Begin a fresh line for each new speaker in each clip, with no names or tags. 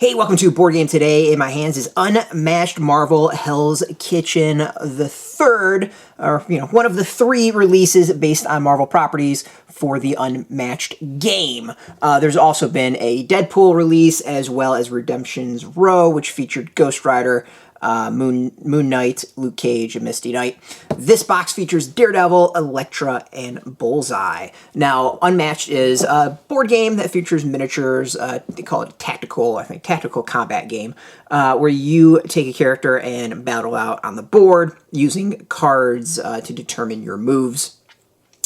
Hey, welcome to Board Game Today. In my hands is Unmatched Marvel Hell's Kitchen, the third, or one of the three releases based on Marvel properties for the Unmatched game. There's also been a Deadpool release as well as Redemption's Row, which featured Ghost Rider, Moon Knight, Luke Cage, and Misty Knight. This box features Daredevil, Elektra, and Bullseye. Now, Unmatched is a board game that features miniatures. They call it a tactical combat game, where you take a character and battle out on the board using cards to determine your moves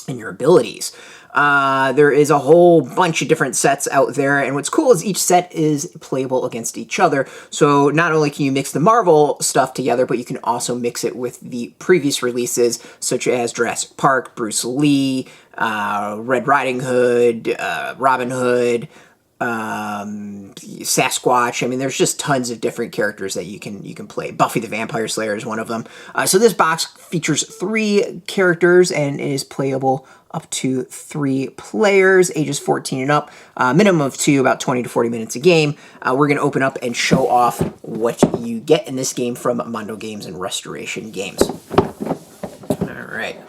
and your abilities. There is a whole bunch of different sets out there, and what's cool is each set is playable against each other. So not only can you mix the Marvel stuff together, but you can also mix it with the previous releases, such as Jurassic Park, Bruce Lee, Red Riding Hood, Robin Hood, Sasquatch. I mean, there's just tons of different characters that you can play. Buffy the Vampire Slayer is one of them. So this box features 3 characters and is playable up to 3 players, ages 14 and up, minimum of 2, about 20 to 40 minutes a game. We're going to open up and show off what you get in this game from Mondo Games and Restoration Games. All right.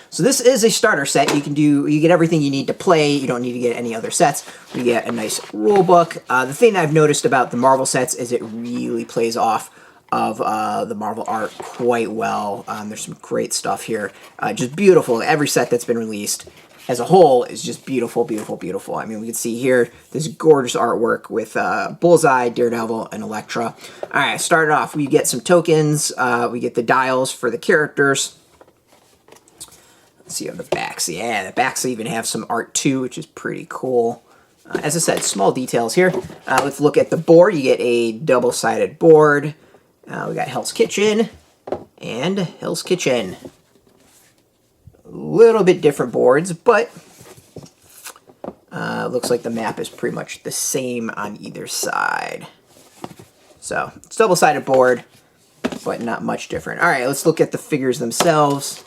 So this is a starter set. You get everything you need to play. You don't need to get any other sets. You get a nice rule book. The thing I've noticed about the Marvel sets is it really plays off of the Marvel art quite well. There's some great stuff here. Just beautiful. Every set that's been released as a whole is just beautiful, beautiful, beautiful. I mean, we can see here this gorgeous artwork with Bullseye, Daredevil, and Elektra. All right, starting off, we get some tokens. We get the dials for the characters. Let's see on the backs. Yeah, the backs even have some art too, which is pretty cool. As I said, small details here. Let's look at the board. You get a double-sided board. We got Hell's Kitchen and Hell's Kitchen. A little bit different boards, but looks like the map is pretty much the same on either side. So it's double-sided board, but not much different. All right, let's look at the figures themselves.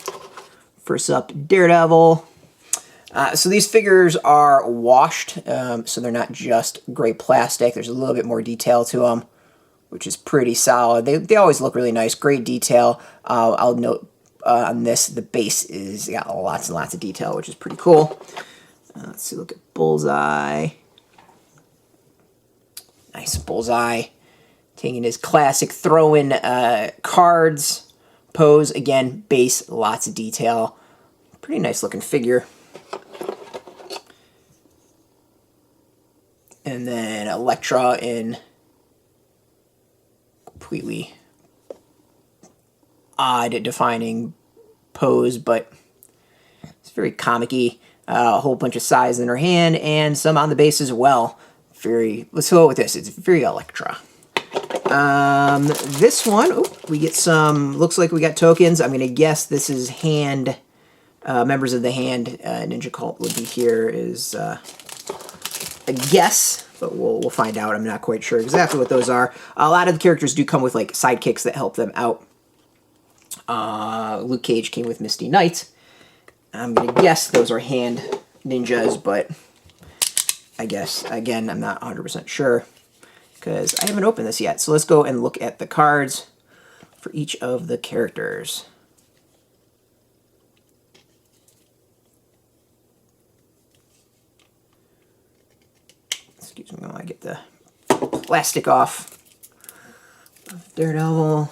First up, Daredevil. So these figures are washed, so they're not just gray plastic. There's a little bit more detail to them, which is pretty solid. They always look really nice. Great detail. I'll note on this, the base is got lots and lots of detail, which is pretty cool. Let's see, look at Bullseye. Nice Bullseye. Taking his classic throw-in cards pose. Again, base, lots of detail. Pretty nice looking figure. And then Elektra in completely odd defining pose, but it's very comic-y. A whole bunch of size in her hand and some on the base as well. Let's go with this. It's very Elektra. This one, we get some, looks like we got tokens. I'm going to guess this is hand, members of the hand ninja cult would be here is a guess, but we'll find out. I'm not quite sure exactly what those are. A lot of the characters do come with like sidekicks that help them out. Luke Cage came with Misty Knight. I'm going to guess those are hand ninjas, but I guess, again, I'm not 100% sure because I haven't opened this yet. So let's go and look at the cards for each of the characters. Excuse me while I get the plastic off of Daredevil.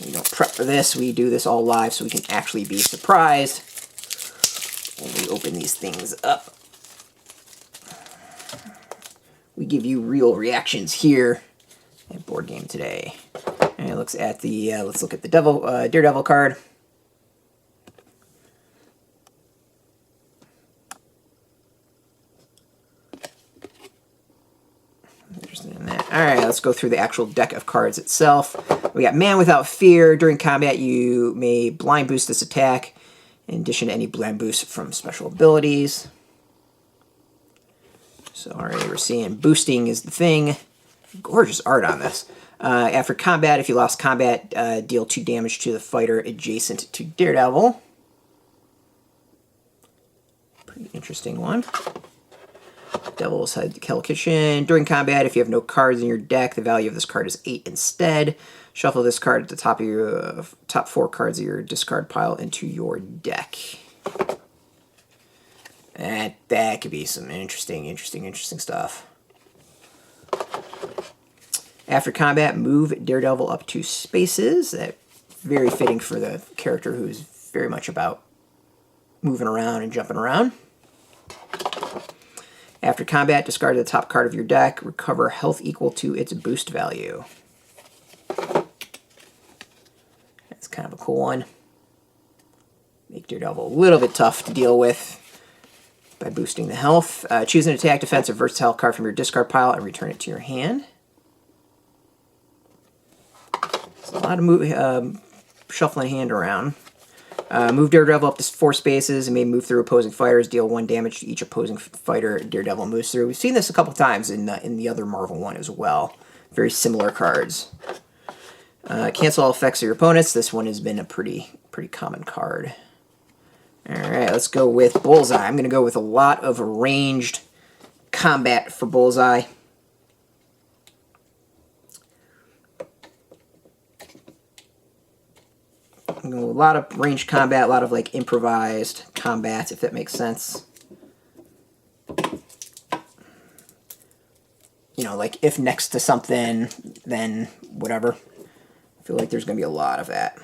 We don't prep for this. We do this all live so we can actually be surprised when we open these things up. We give you real reactions here at Board Game Today. And it looks at the let's look at the Daredevil card. Alright, let's go through the actual deck of cards itself. We got Man Without Fear. During combat, you may blind boost this attack, in addition to any blind boost from special abilities. So already we're seeing boosting is the thing. Gorgeous art on this. After combat, if you lost combat, deal 2 damage to the fighter adjacent to Daredevil. Interesting one. Devil's Head Kitchen. During combat, if you have no cards in your deck, the value of this card is 8 instead. Shuffle this card at the top of your top 4 cards of your discard pile into your deck. That could be some interesting stuff. After combat, move Daredevil up 2 spaces. That very fitting for the character who's very much about moving around and jumping around. After combat, discard the top card of your deck. Recover health equal to its boost value. That's kind of a cool one. Make Daredevil a little bit tough to deal with by boosting the health. Choose an attack, defense, or versatile card from your discard pile and return it to your hand. It's a lot of shuffling hand around. Move Daredevil up to 4 spaces and may move through opposing fighters. Deal 1 damage to each opposing fighter Daredevil moves through. We've seen this a couple times in the other Marvel one as well. Very similar cards. Cancel all effects of your opponents. This one has been a pretty common card. All right, let's go with Bullseye. I'm going to go with a lot of ranged combat for Bullseye. A lot of ranged combat, a lot of like improvised combat, if that makes sense. You know, like if next to something, then whatever. I feel like there's going to be a lot of that.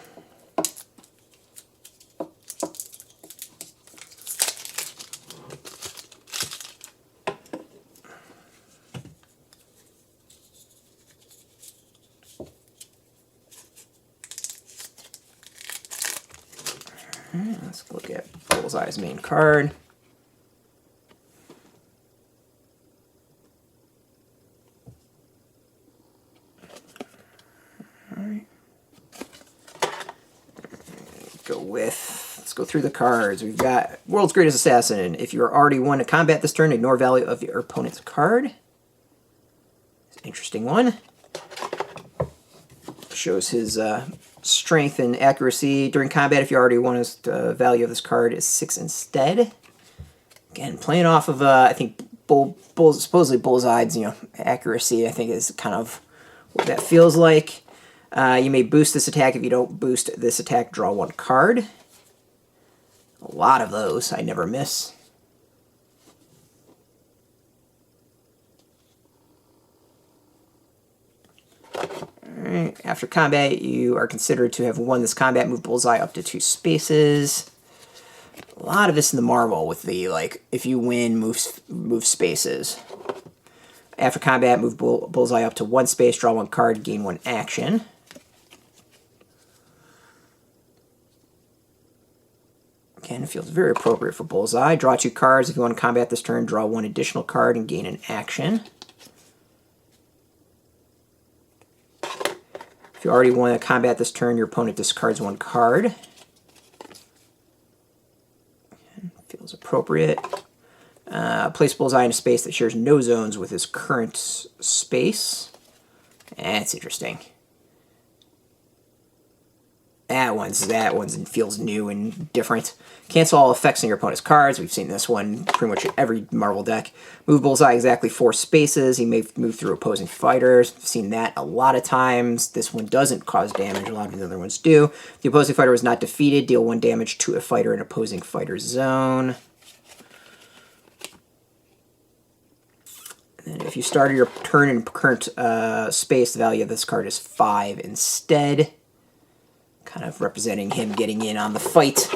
Let's look at Bullseye's main card. Alright. Let's go through the cards. We've got World's Greatest Assassin. If you're already won a combat this turn, ignore value of your opponent's card. It's an interesting one. Shows his strength and accuracy. During combat, if you already won his value of this card is 6 instead. Again, playing off of, I think, supposedly Bullseye's, accuracy, I think is kind of what that feels like. You may boost this attack. If you don't boost this attack, draw 1 card. A lot of those. I never miss. Alright, after combat, you are considered to have won this combat. Move Bullseye up to 2 spaces. A lot of this in the Marvel with the, like, if you win, move spaces. After combat, move Bullseye up to 1 space, draw 1 card, gain 1 action. Again, it feels very appropriate for Bullseye. Draw 2 cards. If you want to combat this turn, draw 1 additional card and gain an action. If you already want to combat this turn, your opponent discards 1 card. Again, feels appropriate. Place Bullseye in a space that shares no zones with his current space. That's interesting. That one feels new and different. Cancel all effects on your opponent's cards. We've seen this one pretty much in every Marvel deck. Move Bullseye exactly 4 spaces. He may move through opposing fighters. We've seen that a lot of times. This one doesn't cause damage. A lot of the other ones do. If the opposing fighter was not defeated, deal 1 damage to a fighter in opposing fighter's zone. And if you started your turn in current space, the value of this card is 5 instead. Kind of representing him getting in on the fight.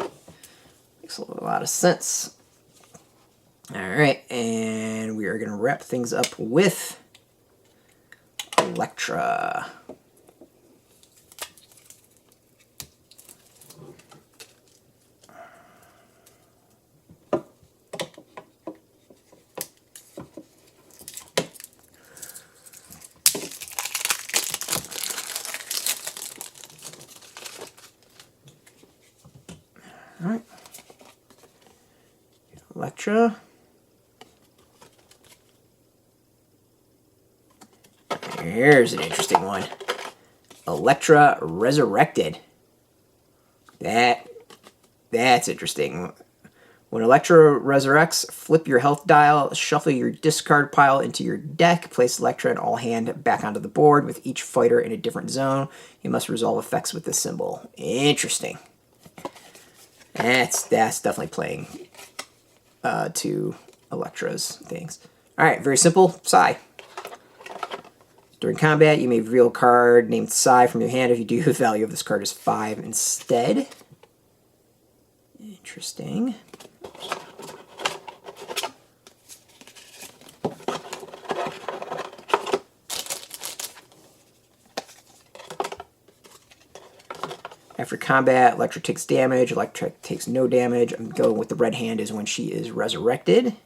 Makes a lot of sense. Alright, and we are going to wrap things up with Elektra. Alright. Elektra. Here's an interesting one. Elektra Resurrected. That's interesting. When Elektra resurrects, flip your health dial, shuffle your discard pile into your deck, place Elektra and all hand back onto the board with each fighter in a different zone. You must resolve effects with this symbol. Interesting. That's definitely playing to Elektra's things. Alright, very simple. Psy. During combat, you may reveal a card named Psy from your hand. If you do, the value of this card is 5 instead. Interesting. After combat, Elektra takes damage. Elektra takes no damage. I'm going with the red hand is when she is resurrected.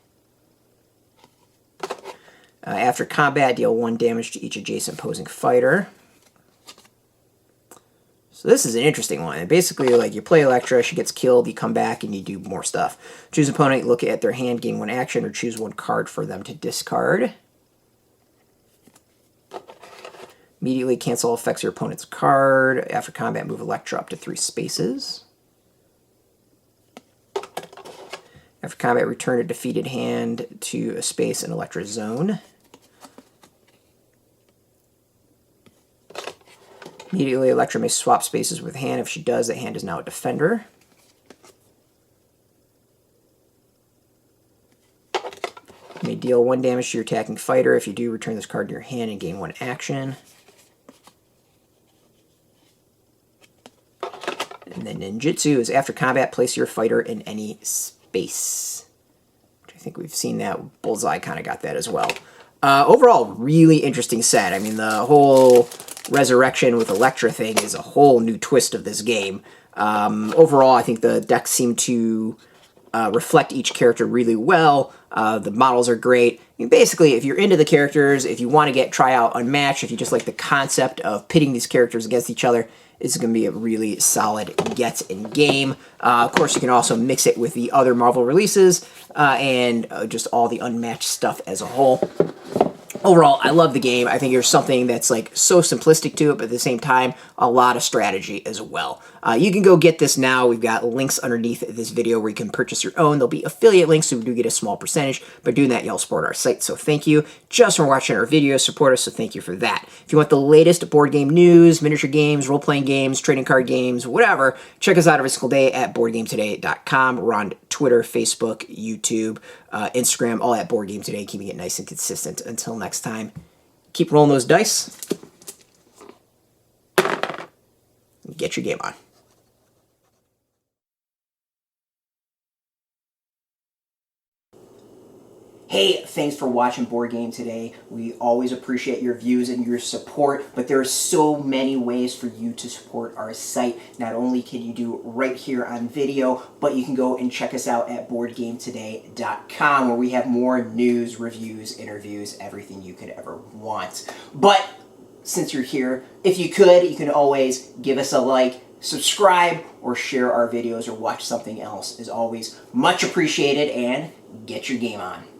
After combat, deal 1 damage to each adjacent opposing fighter. So this is an interesting one. Basically, like, you play Elektra, she gets killed, you come back, and you do more stuff. Choose an opponent, look at their hand, gain 1 action, or choose 1 card for them to discard. Immediately cancel all effects of your opponent's card. After combat, move Elektra up to 3 spaces. After combat, return a defeated hand to a space in Elektra's zone. Immediately, Elektra may swap spaces with hand. If she does, that hand is now a defender. You may deal 1 damage to your attacking fighter. If you do, return this card to your hand and gain 1 action. And then ninjutsu is after combat, place your fighter in any space. Which I think we've seen that. Bullseye kind of got that as well. Overall, really interesting set. I mean, the whole resurrection with Elektra thing is a whole new twist of this game. Overall, I think the decks seem to reflect each character really well. The models are great. I mean, basically, if you're into the characters, if you want to try out Unmatched, if you just like the concept of pitting these characters against each other, this is going to be a really solid get-in-game. Of course, you can also mix it with the other Marvel releases and just all the Unmatched stuff as a whole. Overall, I love the game. I think there's something that's like so simplistic to it, but at the same time, a lot of strategy as well. You can go get this now. We've got links underneath this video where you can purchase your own. There'll be affiliate links, so we do get a small percentage. By doing that, you'll support our site, so thank you. Just for watching our videos, support us, so thank you for that. If you want the latest board game news, miniature games, role-playing games, trading card games, whatever, check us out every single day at BoardGameToday.com. We're on Twitter, Facebook, YouTube, Instagram, all at Board Game Today, keeping it nice and consistent. Until next time, keep rolling those dice. Get your game on. Hey, thanks for watching Board Game Today. We always appreciate your views and your support, but there are so many ways for you to support our site. Not only can you do right here on video, but you can go and check us out at BoardGameToday.com, where we have more news, reviews, interviews, everything you could ever want. But since you're here, if you could, you can always give us a like, subscribe, or share our videos or watch something else. Is always much appreciated, and get your game on.